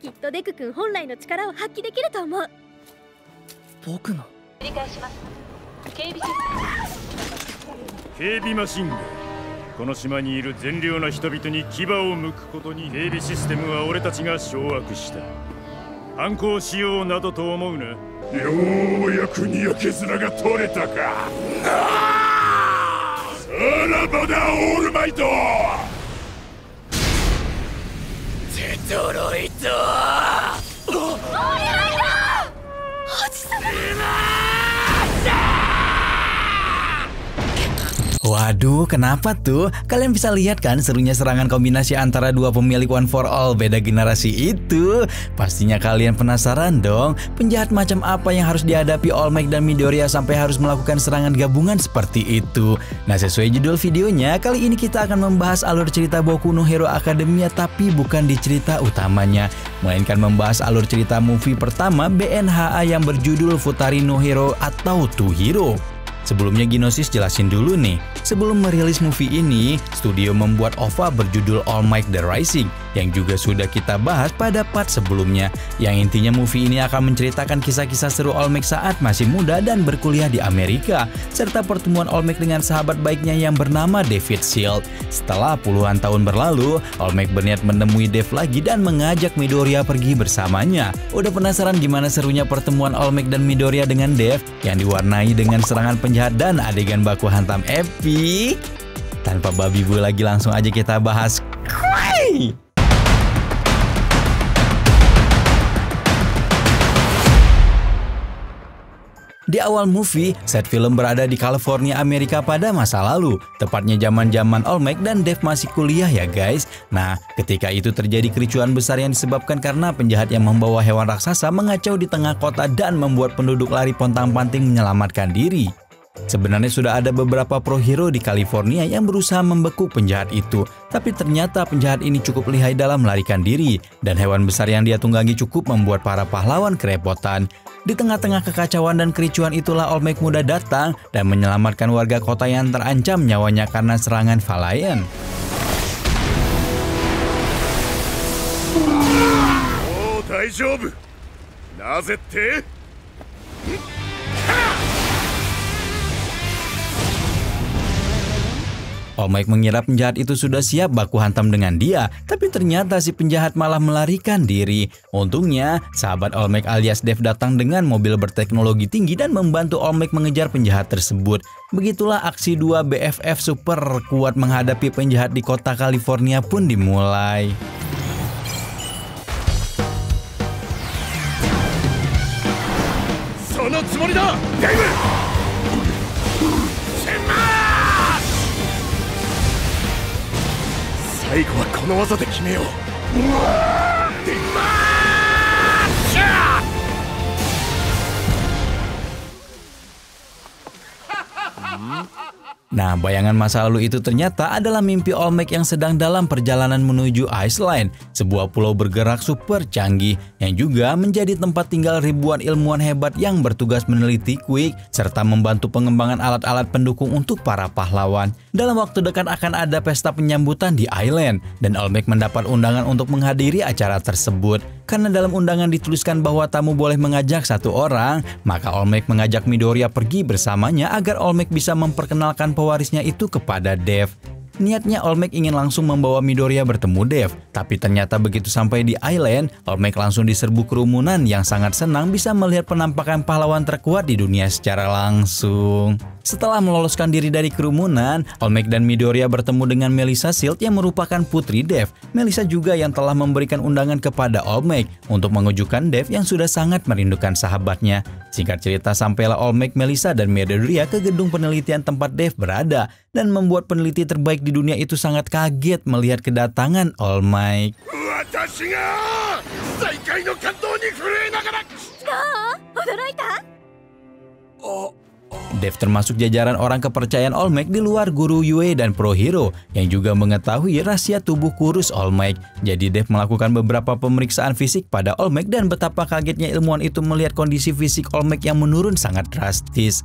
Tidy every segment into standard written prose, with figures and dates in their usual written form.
きっとデク君本来の力を発揮できると思う。僕の理解します。警備警備マシンがこの島にいる善良な人々に牙を向くことに、警備システムは俺たちが掌握した。反抗しようなどと思うな。ようやくにやけ面が取れたか。さらばだオールマイト。デトロイト。オールマイト。落ちた。Waduh, kenapa tuh? Kalian bisa lihat kan serunya serangan kombinasi antara dua pemilik One for All beda generasi itu? Pastinya kalian penasaran dong, penjahat macam apa yang harus dihadapi All Might dan Midoriya sampai harus melakukan serangan gabungan seperti itu? Nah, sesuai judul videonya, kali ini kita akan membahas alur cerita Boku no Hero Academia, tapi bukan di cerita utamanya, melainkan membahas alur cerita movie pertama BNHA yang berjudul Futari no Hero atau To Hero. Sebelumnya Ginosis jelasin dulu nih, sebelum merilis movie ini, studio membuat OVA berjudul All Might The Rising yang juga sudah kita bahas pada part sebelumnya, yang intinya movie ini akan menceritakan kisah-kisah seru All Might saat masih muda dan berkuliah di Amerika, serta pertemuan All Might dengan sahabat baiknya yang bernama David Shield. Setelah puluhan tahun berlalu, All Might berniat menemui Dave lagi dan mengajak Midoriya pergi bersamanya. Udah penasaran gimana serunya pertemuan All Might dan Midoriya dengan Dave yang diwarnai dengan serangan penjahat dan adegan baku hantam epic? Tanpa babi bu lagi, langsung aja kita bahas. Di awal movie, set film berada di California, Amerika pada masa lalu. Tepatnya zaman-zaman All Might dan Dave masih kuliah ya guys. Nah, ketika itu terjadi kericuan besar yang disebabkan karena penjahat yang membawa hewan raksasa mengacau di tengah kota dan membuat penduduk lari pontang-panting menyelamatkan diri. Sebenarnya sudah ada beberapa pro hero di California yang berusaha membekuk penjahat itu, tapi ternyata penjahat ini cukup lihai dalam melarikan diri, dan hewan besar yang dia tunggangi cukup membuat para pahlawan kerepotan. Di tengah-tengah kekacauan dan kericuan itulah All Might muda datang dan menyelamatkan warga kota yang terancam nyawanya karena serangan Valiant. Oh, 大丈夫。なぜって？ All Might mengira penjahat itu sudah siap baku hantam dengan dia, tapi ternyata si penjahat malah melarikan diri. Untungnya, sahabat All Might alias Dave datang dengan mobil berteknologi tinggi dan membantu All Might mengejar penjahat tersebut. Begitulah aksi dua BFF super kuat menghadapi penjahat di kota California pun dimulai. Sono tsumori da, Dave! 最後はこの技で決めよう。Nah, bayangan masa lalu itu ternyata adalah mimpi All Might yang sedang dalam perjalanan menuju Iceland, sebuah pulau bergerak super canggih yang juga menjadi tempat tinggal ribuan ilmuwan hebat yang bertugas meneliti Quick serta membantu pengembangan alat-alat pendukung untuk para pahlawan. Dalam waktu dekat akan ada pesta penyambutan di Island, dan All Might mendapat undangan untuk menghadiri acara tersebut. Karena dalam undangan dituliskan bahwa tamu boleh mengajak satu orang, maka All Might mengajak Midoriya pergi bersamanya agar All Might bisa memperkenalkan pewarisnya itu kepada Dave. Niatnya All Might ingin langsung membawa Midoriya bertemu Dave, tapi ternyata begitu sampai di Island, All Might langsung diserbu kerumunan yang sangat senang bisa melihat penampakan pahlawan terkuat di dunia secara langsung. Setelah meloloskan diri dari kerumunan, All Might dan Midoriya bertemu dengan Melissa Shield yang merupakan putri Dave. Melissa juga yang telah memberikan undangan kepada All Might untuk mengunjukkan Dave yang sudah sangat merindukan sahabatnya. Singkat cerita, sampailah All Might, Melissa, dan Midoriya ke gedung penelitian tempat Dave berada, dan membuat peneliti terbaik di dunia itu sangat kaget melihat kedatangan All Might. Dave termasuk jajaran orang kepercayaan All Might di luar guru Yue dan Pro Hero yang juga mengetahui rahasia tubuh kurus All Might. Jadi Dave melakukan beberapa pemeriksaan fisik pada All Might dan betapa kagetnya ilmuwan itu melihat kondisi fisik All Might yang menurun sangat drastis.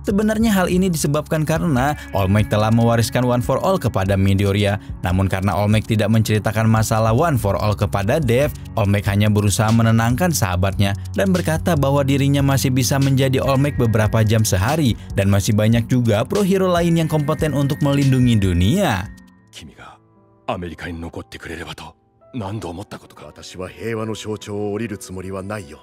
Sebenarnya hal ini disebabkan karena All Might telah mewariskan One for All kepada Midoriya. Namun karena All Might tidak menceritakan masalah One for All kepada Dev, All Might hanya berusaha menenangkan sahabatnya dan berkata bahwa dirinya masih bisa menjadi All Might beberapa jam sehari dan masih banyak juga pro hero lain yang kompeten untuk melindungi dunia. 君がアメリカに残ってくれればと何度思ったことか。私は平和の象徴を降りるつもりはないよ。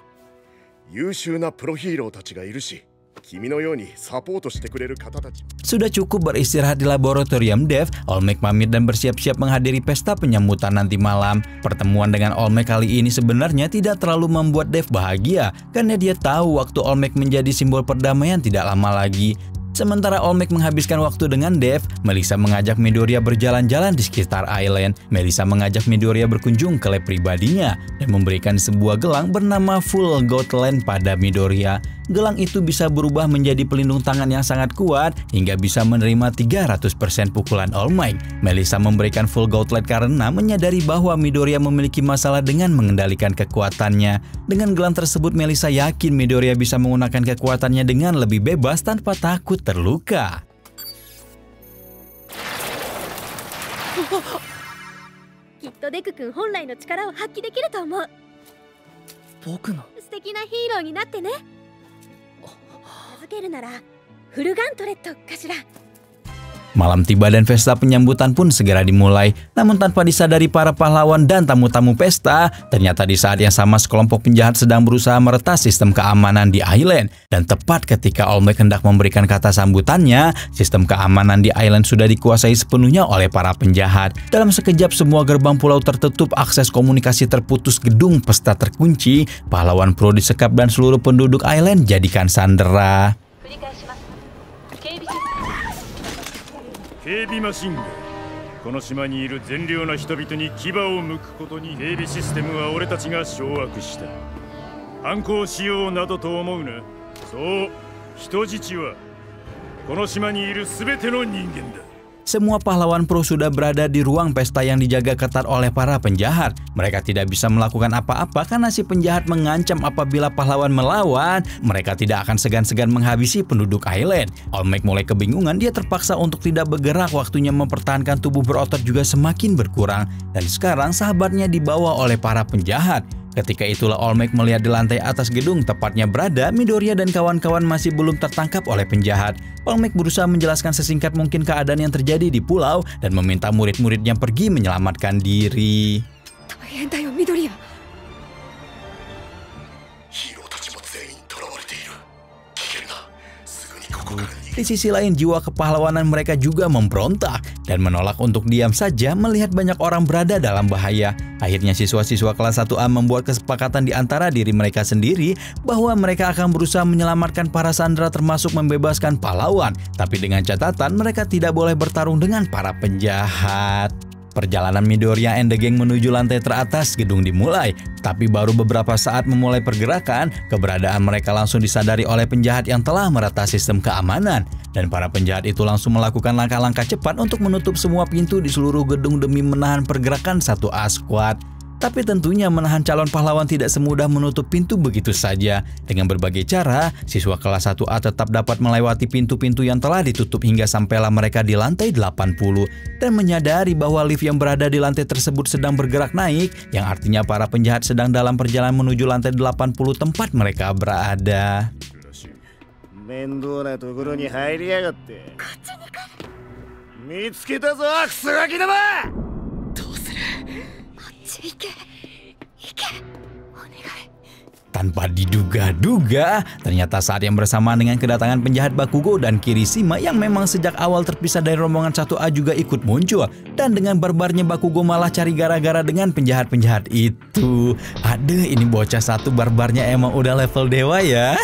優秀なプロヒーローたちがいるし、君のようにサポートしてくれる方たち。 Sudah cukup beristirahat di laboratorium Dev, All Might pamit dan bersiap-siap menghadiri pesta penyambutan nanti malam. Pertemuan dengan All Might kali ini sebenarnya tidak terlalu membuat Dev bahagia, karena dia tahu waktu All Might menjadi simbol perdamaian tidak lama lagi. Sementara All Might menghabiskan waktu dengan Dev, Melissa mengajak Midoriya berjalan-jalan di sekitar island. Melissa mengajak Midoriya berkunjung ke lab pribadinya dan memberikan sebuah gelang bernama Full Gold Land pada Midoriya. Gelang itu bisa berubah menjadi pelindung tangan yang sangat kuat hingga bisa menerima 300% pukulan All Might. Melissa memberikan Full Gold Land karena menyadari bahwa Midoriya memiliki masalah dengan mengendalikan kekuatannya. Dengan gelang tersebut, Melissa yakin Midoriya bisa menggunakan kekuatannya dengan lebih bebas tanpa takut terluka. きっとデク君本来の力を発揮できると思う。僕の素敵なヒーローになってね。名付けるならフルガントレットかしら。 Malam tiba dan pesta penyambutan pun segera dimulai. Namun tanpa disadari para pahlawan dan tamu-tamu pesta, ternyata di saat yang sama sekelompok penjahat sedang berusaha meretas sistem keamanan di island. Dan tepat ketika All Might hendak memberikan kata sambutannya, sistem keamanan di island sudah dikuasai sepenuhnya oleh para penjahat. Dalam sekejap semua gerbang pulau tertutup, akses komunikasi terputus, gedung pesta terkunci, pahlawan pro disekap dan seluruh penduduk island jadikan sandera. 繰り返します。警備 警備マシンがこの島にいる善良な人々に牙を向くことに警備システムは俺たちが掌握した。反抗しようなどと思うな。そう、人質はこの島にいる全ての人間だ。 Semua pahlawan pro sudah berada di ruang pesta yang dijaga ketat oleh para penjahat. Mereka tidak bisa melakukan apa-apa karena si penjahat mengancam apabila pahlawan melawan, mereka tidak akan segan-segan menghabisi penduduk island. All Might mulai kebingungan, dia terpaksa untuk tidak bergerak, waktunya mempertahankan tubuh berotot juga semakin berkurang. Dan sekarang sahabatnya dibawa oleh para penjahat. Ketika itulah All Might melihat di lantai atas gedung tepatnya berada Midoriya dan kawan-kawan masih belum tertangkap oleh penjahat. All Might berusaha menjelaskan sesingkat mungkin keadaan yang terjadi di pulau dan meminta murid-muridnya pergi menyelamatkan diri. 大変だよミドリア。ヒーローたちも全員囚われている。危険だ。すぐにここから逃げ。 Di sisi lain, jiwa kepahlawanan mereka juga memberontak dan menolak untuk diam saja melihat banyak orang berada dalam bahaya. Akhirnya siswa-siswa kelas 1A membuat kesepakatan di antara diri mereka sendiri bahwa mereka akan berusaha menyelamatkan para sandera termasuk membebaskan pahlawan. Tapi dengan catatan mereka tidak boleh bertarung dengan para penjahat. Perjalanan Midoriya and the Gang menuju lantai teratas gedung dimulai. Tapi baru beberapa saat memulai pergerakan, keberadaan mereka langsung disadari oleh penjahat yang telah meretas sistem keamanan. Dan para penjahat itu langsung melakukan langkah-langkah cepat untuk menutup semua pintu di seluruh gedung demi menahan pergerakan 1A Squad. Tapi tentunya menahan calon pahlawan tidak semudah menutup pintu begitu saja. Dengan berbagai cara, siswa kelas 1A tetap dapat melewati pintu-pintu yang telah ditutup hingga sampailah mereka di lantai 80 dan menyadari bahwa lift yang berada di lantai tersebut sedang bergerak naik, yang artinya para penjahat sedang dalam perjalanan menuju lantai 80 tempat mereka berada. 面倒なところに入りやがって。こっちに来る。見つけたぞ、クソガキども。どうする？あっち行け。行け。お願い。 Tanpa diduga-duga, ternyata saat yang bersamaan dengan kedatangan penjahat Bakugo dan Kirishima yang memang sejak awal terpisah dari rombongan 1A juga ikut muncul. Dan dengan barbarnya Bakugo malah cari gara-gara dengan penjahat-penjahat itu. Aduh, ini bocah satu barbarnya emang udah level dewa ya.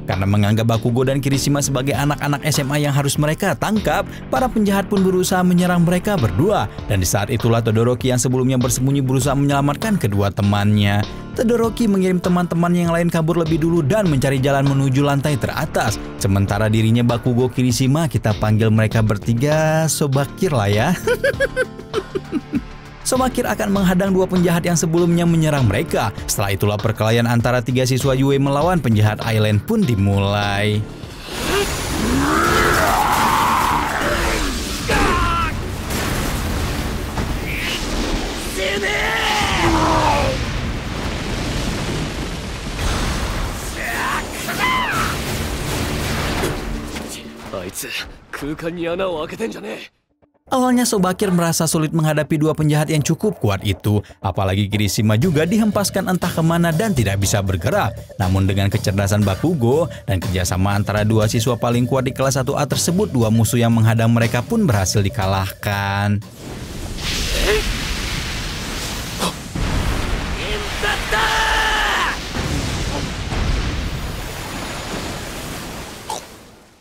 Karena menganggap Bakugo dan Kirishima sebagai anak-anak SMA yang harus mereka tangkap, para penjahat pun berusaha menyerang mereka berdua. Dan di saat itulah Todoroki yang sebelumnya bersembunyi berusaha menyelamatkan kedua temannya. Todoroki mengirim teman-teman yang lain kabur lebih dulu dan mencari jalan menuju lantai teratas. Sementara dirinya Bakugo Kirishima kita panggil mereka bertiga Sobakir lah ya. Sobakir akan menghadang dua penjahat yang sebelumnya menyerang mereka. Setelah itulah perkelahian antara 3 siswa Yue melawan penjahat Island pun dimulai. Awalnya Sobakir merasa sulit menghadapi dua penjahat yang cukup kuat itu, apalagi Kirishima juga dihempaskan entah kemana dan tidak bisa bergerak. Namun dengan kecerdasan Bakugo dan kerjasama antara dua siswa paling kuat di kelas 1A tersebut, dua musuh yang menghadang mereka pun berhasil dikalahkan.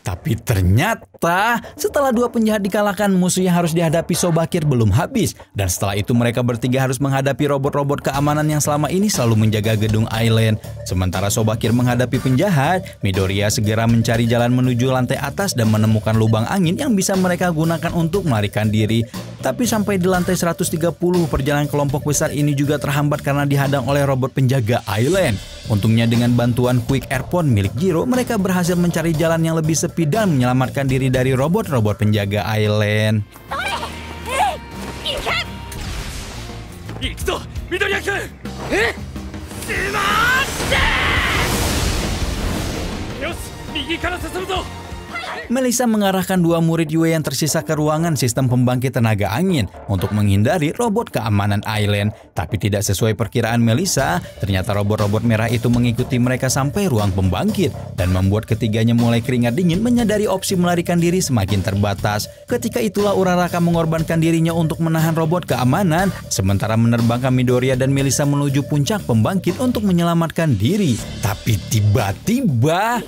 Tapi ternyata setelah dua penjahat dikalahkan, musuh yang harus dihadapi Sobakir belum habis. Dan setelah itu mereka bertiga harus menghadapi robot-robot keamanan yang selama ini selalu menjaga gedung Island. Sementara Sobakir menghadapi penjahat, Midoriya segera mencari jalan menuju lantai atas dan menemukan lubang angin yang bisa mereka gunakan untuk melarikan diri. Tapi sampai di lantai 130, perjalanan kelompok besar ini juga terhambat karena dihadang oleh robot penjaga Island. Untungnya dengan bantuan Quick Airphone milik Jiro, mereka berhasil mencari jalan yang lebih sepi dan menyelamatkan diri dari robot-robot penjaga Island. Melissa mengarahkan dua murid Yue yang tersisa ke ruangan sistem pembangkit tenaga angin untuk menghindari robot keamanan Island. Tapi tidak sesuai perkiraan Melissa, ternyata robot-robot merah itu mengikuti mereka sampai ruang pembangkit dan membuat ketiganya mulai keringat dingin menyadari opsi melarikan diri semakin terbatas. Ketika itulah Uraraka mengorbankan dirinya untuk menahan robot keamanan, sementara menerbangkan Midoriya dan Melissa menuju puncak pembangkit untuk menyelamatkan diri. Tapi tiba-tiba...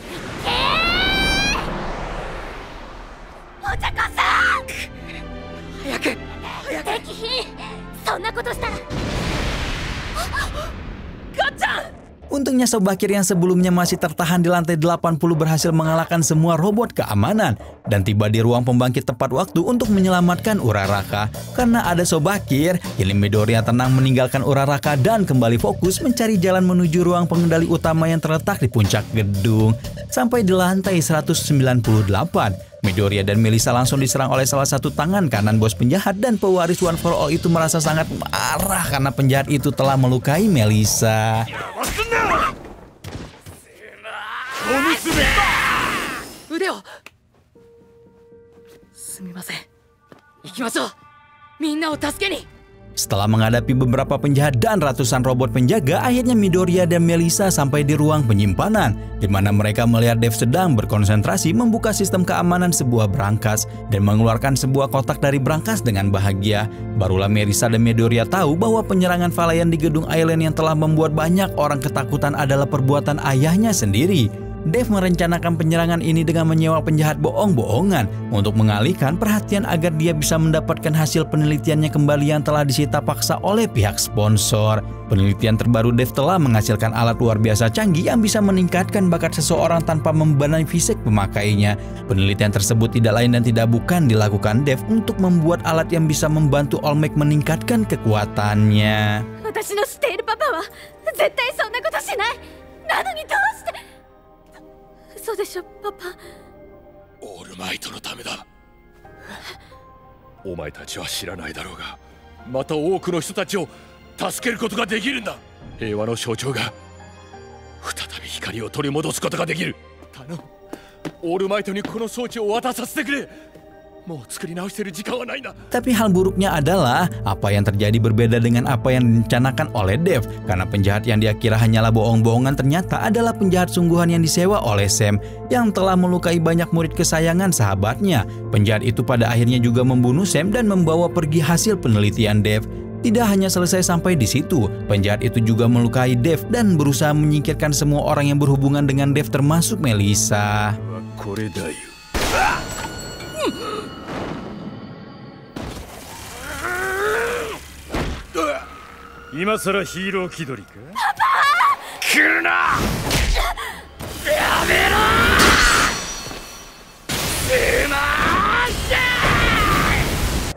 Untungnya Sobakir yang sebelumnya masih tertahan di lantai 80 berhasil mengalahkan semua robot keamanan dan tiba di ruang pembangkit tepat waktu untuk menyelamatkan Uraraka. Karena ada Sobakir, kini Midoriya tenang meninggalkan Uraraka dan kembali fokus mencari jalan menuju ruang pengendali utama yang terletak di puncak gedung. Sampai di lantai 198, Midoriya dan Melissa langsung diserang oleh salah satu tangan kanan bos penjahat dan pewaris One for All itu merasa sangat marah karena penjahat itu telah melukai Melissa. Setelah menghadapi beberapa penjahat dan ratusan robot penjaga, akhirnya Midoriya dan Melissa sampai di ruang penyimpanan, di mana mereka melihat Dev sedang berkonsentrasi membuka sistem keamanan sebuah brankas dan mengeluarkan sebuah kotak dari brankas dengan bahagia. Barulah Melissa dan Midoriya tahu bahwa penyerangan Valiant di gedung Island yang telah membuat banyak orang ketakutan adalah perbuatan ayahnya sendiri. Dev merencanakan penyerangan ini dengan menyewa penjahat bohong-bohongan untuk mengalihkan perhatian agar dia bisa mendapatkan hasil penelitiannya kembali yang telah disita paksa oleh pihak sponsor. Penelitian terbaru Dev telah menghasilkan alat luar biasa canggih yang bisa meningkatkan bakat seseorang tanpa membebani fisik pemakainya. Penelitian tersebut tidak lain dan tidak bukan dilakukan Dev untuk membuat alat yang bisa membantu All Might meningkatkan kekuatannya. Tapi hal buruknya adalah apa yang terjadi berbeda dengan apa yang direncanakan oleh Dev, karena penjahat yang dia kira hanyalah bohong-bohongan ternyata adalah penjahat sungguhan yang disewa oleh Sam yang telah melukai banyak murid kesayangan sahabatnya. Penjahat itu pada akhirnya juga membunuh Sam dan membawa pergi hasil penelitian Dev. Tidak hanya selesai sampai di situ, penjahat itu juga melukai Dev dan berusaha menyingkirkan semua orang yang berhubungan dengan Dev termasuk Melissa.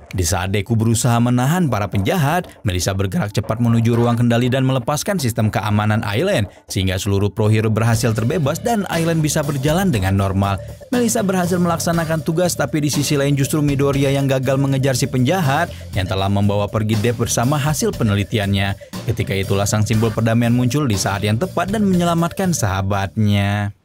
Di saat Deku berusaha menahan para penjahat, Melissa bergerak cepat menuju ruang kendali dan melepaskan sistem keamanan Island, sehingga seluruh pro hero berhasil terbebas dan Island bisa berjalan dengan normal. Melissa berhasil melaksanakan tugas, tapi di sisi lain justru Midoriya yang gagal mengejar si penjahat yang telah membawa pergi Dev bersama hasil penelitiannya. Ketika itulah sang simbol perdamaian muncul di saat yang tepat dan menyelamatkan sahabatnya.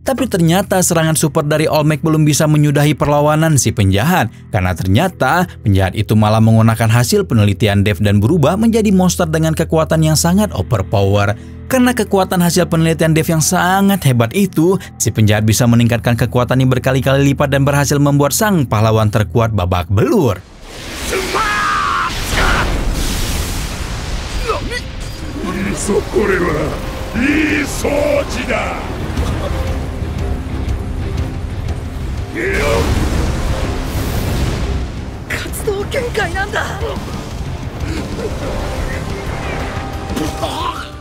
Tapi ternyata serangan super dari All Might belum bisa menyudahi perlawanan si penjahat. Karena ternyata penjahat itu malah menggunakan hasil penelitian Dev dan berubah menjadi monster dengan kekuatan yang sangat overpower. Karena kekuatan hasil penelitian Dev yang sangat hebat itu, si penjahat bisa meningkatkan kekuatannya berkali-kali lipat dan berhasil membuat sang pahlawan terkuat babak belur.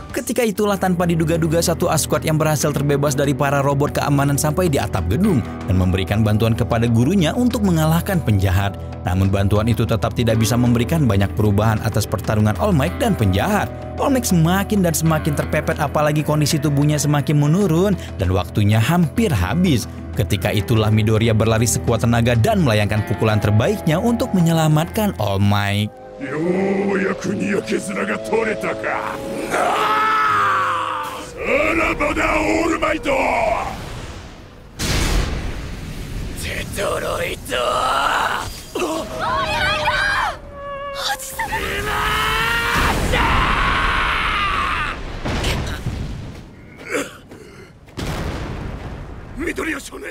Ketika itulah tanpa diduga-duga satu asquad yang berhasil terbebas dari para robot keamanan sampai di atap gedung dan memberikan bantuan kepada gurunya untuk mengalahkan penjahat. Namun bantuan itu tetap tidak bisa memberikan banyak perubahan atas pertarungan All Might dan penjahat. All Might semakin dan semakin terpepet, apalagi kondisi tubuhnya semakin menurun dan waktunya hampir habis. Ketika itulah Midoriya berlari sekuat tenaga dan melayangkan pukulan terbaiknya untuk menyelamatkan All Might.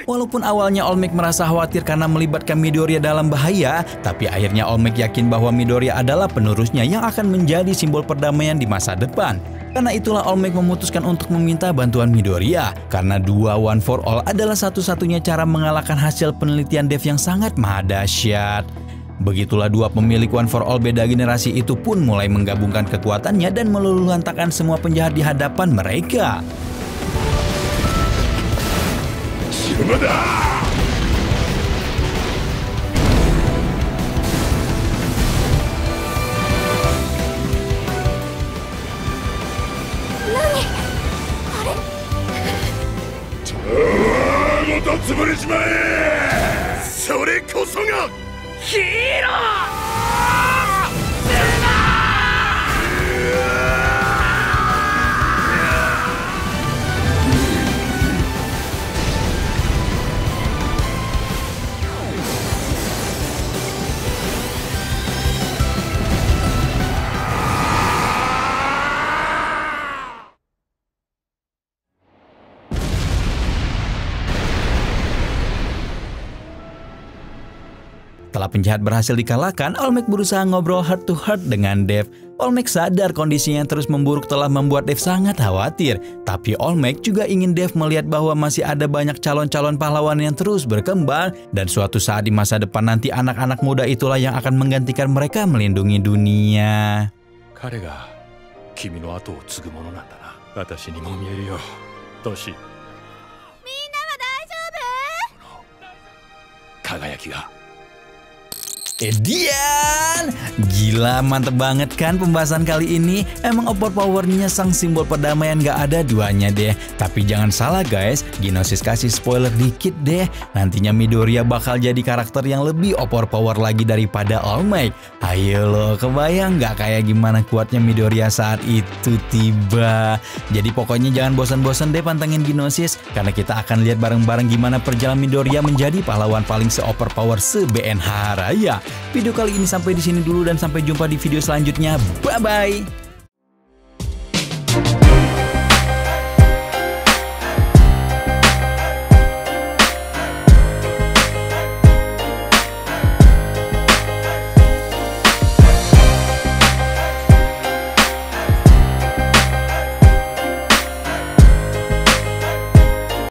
Walaupun awalnya All Might merasa khawatir karena melibatkan Midoriya dalam bahaya, tapi akhirnya All Might yakin bahwa Midoriya adalah penerusnya yang akan menjadi simbol perdamaian di masa depan. Karena itulah All Might memutuskan untuk meminta bantuan Midoriya, karena dua One for All adalah satu-satunya cara mengalahkan hasil penelitian Dev yang sangat maha dahsyat. Begitulah dua pemilik One for All beda generasi itu pun mulai menggabungkan kekuatannya dan meluluhlantakkan semua penjahat di hadapan mereka. Setelah penjahat berhasil dikalahkan, All Might berusaha ngobrol heart to heart dengan Dev. All Might sadar kondisinya yang terus memburuk telah membuat Dev sangat khawatir. Tapi All Might juga ingin Dev melihat bahwa masih ada banyak calon-calon pahlawan yang terus berkembang. Dan suatu saat di masa depan nanti anak-anak muda itulah yang akan menggantikan mereka melindungi dunia. Edian! Gila, mantep banget kan pembahasan kali ini. Emang overpowernya sang simbol perdamaian gak ada duanya deh. Tapi jangan salah guys, Ginosis kasih spoiler dikit deh. Nantinya Midoriya bakal jadi karakter yang lebih overpower lagi daripada All Might. Ayo lo, kebayang gak kayak gimana kuatnya Midoriya saat itu tiba. Jadi pokoknya jangan bosan-bosan deh pantengin Ginosis, karena kita akan lihat bareng-bareng gimana perjalanan Midoriya menjadi pahlawan paling se-overpower se-BNH Raya. Video kali ini sampai di sini dulu dan sampai jumpa di video selanjutnya. Bye bye.